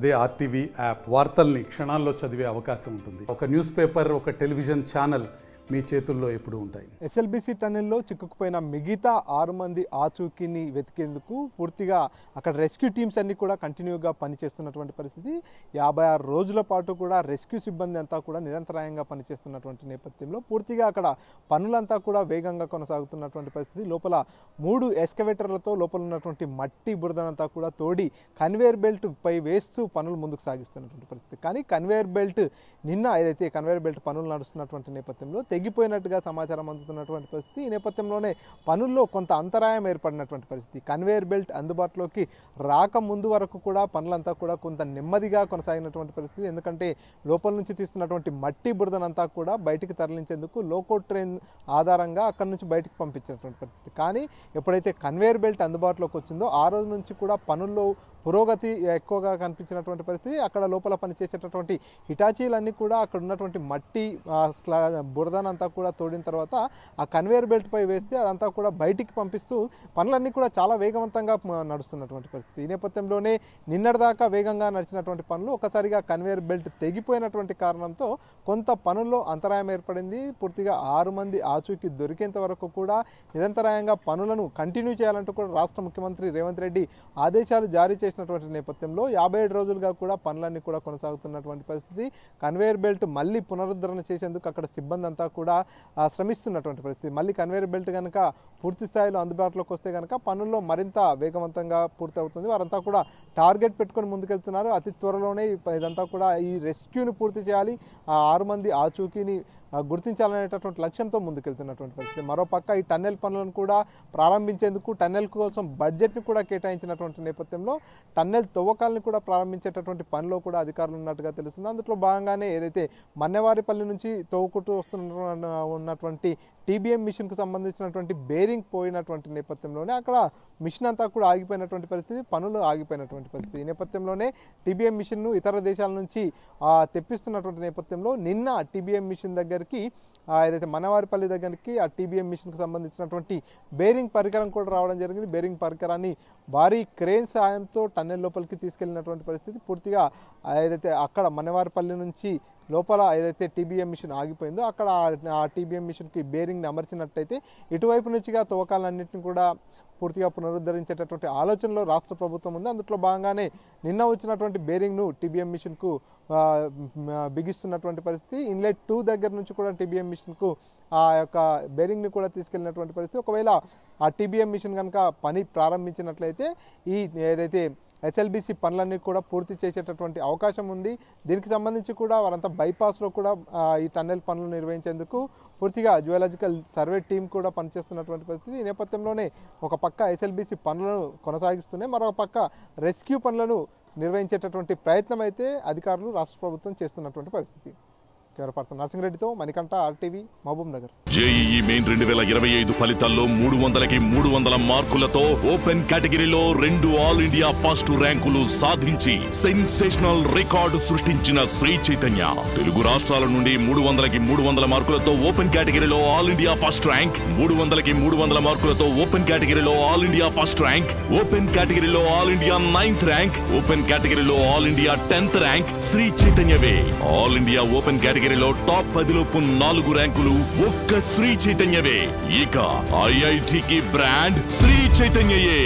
అదే RTV app వార్తల్ని క్షణాల్లో చదివే అవకాశం ఉంటుంది. ఒక న్యూస్ పేపర్, ఒక టెలివిజన్ ఛానల్ మీ చేతుల్లో ఎప్పుడు ఉంటాయి. ఎస్ఎల్బిసి టన్నెల్లో చిక్కుకుపోయిన మిగతా 6 మంది ఆచూకీని వెతికేందుకు పూర్తిగా అక్కడ రెస్క్యూ టీమ్స్ అన్ని కూడా కంటిన్యూగా పనిచేస్తున్నటువంటి పరిస్థితి. 56 రోజుల పాటు కూడా రెస్క్యూ సిబ్బంది అంతా కూడా నిరంతరాయంగా పనిచేస్తున్నటువంటి నేపథ్యంలో పూర్తిగా అక్కడ పనులంతా కూడా వేగంగా కొనసాగుతున్నటువంటి పరిస్థితి. లోపల 3 ఎస్కవేటర్లతో లోపల ఉన్నటువంటి మట్టి బురదనంతా కూడా తోడి కన్వేయర్ బెల్ట్ పై వేస్తూ పనులు ముందుకు సాగిస్తున్నటువంటి పరిస్థితి. కానీ కన్వేయర్ బెల్ట్ నిన్న ఏదైతే కన్వేయర్ బెల్ట్ పనులు నడుస్తున్నటువంటి నేపథ్యంలో తెగిపోయినట్టుగా సమాచారం అందుతున్నటువంటి పరిస్థితి. ఈ నేపథ్యంలోనే పనుల్లో కొంత అంతరాయం ఏర్పడినటువంటి పరిస్థితి. కన్వేయర్ బెల్ట్ అందుబాటులోకి రాకముందు వరకు కూడా పనులంతా కూడా కొంత నెమ్మదిగా కొనసాగినటువంటి పరిస్థితి. ఎందుకంటే లోపల నుంచి తీస్తున్నటువంటి మట్టి బురదనంతా కూడా బయటికి తరలించేందుకు లోకో ట్రైన్ ఆధారంగా అక్కడి నుంచి బయటికి పంపించినటువంటి పరిస్థితి. కానీ ఎప్పుడైతే కన్వేయర్ బెల్ట్ అందుబాటులోకి వచ్చిందో ఆ రోజు నుంచి కూడా పనుల్లో పురోగతి ఎక్కువగా కనిపించినటువంటి పరిస్థితి. అక్కడ లోపల పనిచేసేటటువంటి హిటాచీలన్నీ కూడా అక్కడ ఉన్నటువంటి మట్టి బురదనంతా కూడా తోడిన తర్వాత ఆ కన్వేయర్ బెల్ట్ పై వేస్తే అదంతా కూడా బయటికి పంపిస్తూ పనులన్నీ కూడా చాలా వేగవంతంగా నడుస్తున్నటువంటి పరిస్థితి. ఈ నేపథ్యంలోనే నిన్నటిదాకా వేగంగా నడిచినటువంటి పనులు ఒకసారిగా కన్వేయర్ బెల్ట్ తెగిపోయినటువంటి కారణంతో కొంత పనుల్లో అంతరాయం ఏర్పడింది. పూర్తిగా 6 మంది ఆచూకీ దొరికేంత వరకు కూడా నిరంతరాయంగా పనులను కంటిన్యూ చేయాలంటూ కూడా రాష్ట్ర ముఖ్యమంత్రి రేవంత్ రెడ్డి ఆదేశాలు జారీ చేసినటువంటి నేపథ్యంలో 57 రోజులుగా కూడా పనులన్నీ కూడా కొనసాగుతున్నటువంటి పరిస్థితి. కన్వేయర్ బెల్ట్ మళ్ళీ పునరుద్ధరణ చేసేందుకు అక్కడ సిబ్బంది అంతా కూడా శ్రమిస్తున్నటువంటి పరిస్థితి. మళ్ళీ కన్వేయర్ బెల్ట్ కనుక పూర్తి స్థాయిలో అందుబాటులోకి వస్తే కనుక పనుల్లో మరింత వేగవంతంగా పూర్తి అవుతుంది. వారంతా కూడా టార్గెట్ పెట్టుకొని ముందుకెళ్తున్నారు. అతి త్వరలోనే ఇదంతా కూడా ఈ రెస్క్యూని పూర్తి చేయాలి, ఆ 6 మంది ఆచూకీని గుర్తించాలనేటటువంటి లక్ష్యంతో ముందుకెళ్తున్నటువంటి పరిస్థితి. మరోపక్క ఈ టన్నెల్ పనులను కూడా ప్రారంభించేందుకు టన్నెల్ కోసం బడ్జెట్ని కూడా కేటాయించినటువంటి నేపథ్యంలో టన్నెల్ తవ్వకాలను కూడా ప్రారంభించేటటువంటి పనిలో కూడా అధికారులు ఉన్నట్టుగా తెలుస్తుంది. అందులో భాగంగానే ఏదైతే మన్నెవారిపల్లి నుంచి తవ్వుకుంటూ ఉన్నటువంటి టీబీఎం మిషన్కు సంబంధించినటువంటి బేరింగ్ పోయినటువంటి నేపథ్యంలోనే అక్కడ మిషన్ అంతా కూడా ఆగిపోయినటువంటి పరిస్థితి, పనులు ఆగిపోయినటువంటి పరిస్థితి. ఈ నేపథ్యంలోనే టీబీఎం మిషన్ను ఇతర దేశాల నుంచి తెప్పిస్తున్నటువంటి నేపథ్యంలో నిన్న టీబీఎం మిషన్ దగ్గరికి ఏదైతే మనవారిపల్లి దగ్గరికి ఆ టీబీఎం మిషన్కు సంబంధించినటువంటి బేరింగ్ పరికరం కూడా రావడం జరిగింది. బేరింగ్ పరికరాన్ని భారీ క్రేన్ సాయంతో టన్నెల్ లోపలికి తీసుకెళ్లినటువంటి పరిస్థితి. పూర్తిగా ఏదైతే అక్కడ మనవారిపల్లి నుంచి లోపల ఏదైతే టీబీఎం మిషన్ ఆగిపోయిందో అక్కడ ఆ టీబీఎం మిషన్కి బేరింగ్ని అమర్చినట్టయితే ఇటువైపు నుంచిగా తవ్వకాలన్నింటినీ కూడా పూర్తిగా పునరుద్ధరించేటటువంటి ఆలోచనలో రాష్ట్ర ప్రభుత్వం ఉంది. అందులో భాగంగానే నిన్న వచ్చినటువంటి బేరింగ్ను టీబీఎం మిషన్కు బిగిస్తున్నటువంటి పరిస్థితి. ఇన్లెట్ 2 దగ్గర నుంచి కూడా టీబీఎం మిషన్కు ఆ యొక్క బేరింగ్ని కూడా తీసుకెళ్లినటువంటి పరిస్థితి. ఒకవేళ ఆ టీబీఎం మిషన్ కనుక పని ప్రారంభించినట్లయితే ఈ ఏదైతే ఎస్ఎల్బిసి పనులన్నీ కూడా పూర్తి చేసేటటువంటి అవకాశం ఉంది. దీనికి సంబంధించి కూడా వారంతా బైపాస్లో కూడా ఈ టన్నెల్ పనులు నిర్వహించేందుకు పూర్తిగా జియోలాజికల్ సర్వే టీం కూడా పనిచేస్తున్నటువంటి పరిస్థితి. ఈ నేపథ్యంలోనే ఒక పక్క ఎస్ఎల్బిసి పనులను కొనసాగిస్తూనే మరొక పక్క రెస్క్యూ పనులను నిర్వహించేటటువంటి ప్రయత్నం అయితే అధికారులు రాష్ట్ర ప్రభుత్వం చేస్తున్నటువంటి పరిస్థితి. కెమెరా పర్సన్ నరసింహరెడ్డితో Manikanta, RTV, Mahabubnagar. JEE main 2025 ఫలితాల్లో 300కి 300 మార్కులతో ఓపెన్ కేటగిరీలో 2 ఆల్ ఇండియా ఫస్ట్ ర్యాంకులు సాధించి సెన్సేషనల్ రికార్డు సృష్టించిన శ్రీ చైతన్య. తెలుగు రాష్ట్రాల నుండి 300కి 300 మార్కులతో ఓపెన్ కేటగిరీలో ఆల్ ఇండియా ఫస్ట్ ర్యాంక్, 300కి 300 మార్కులతో ఓపెన్ కేటగిరీలో all India first rank, open కేటగిరీలో all India 9th rank, open కేటగిరీలో all India 10th rank Sri చైతన్యవే. ఆల్ ఇండియా ఓపెన్ కేటగిరీలో టాప్ 10లోపు 4 ర్యాంకులు ఒక్క శ్రీ చైతన్యవే. ఇక ఐఐటికి బ్రాండ్ శ్రీ చైతన్యయే.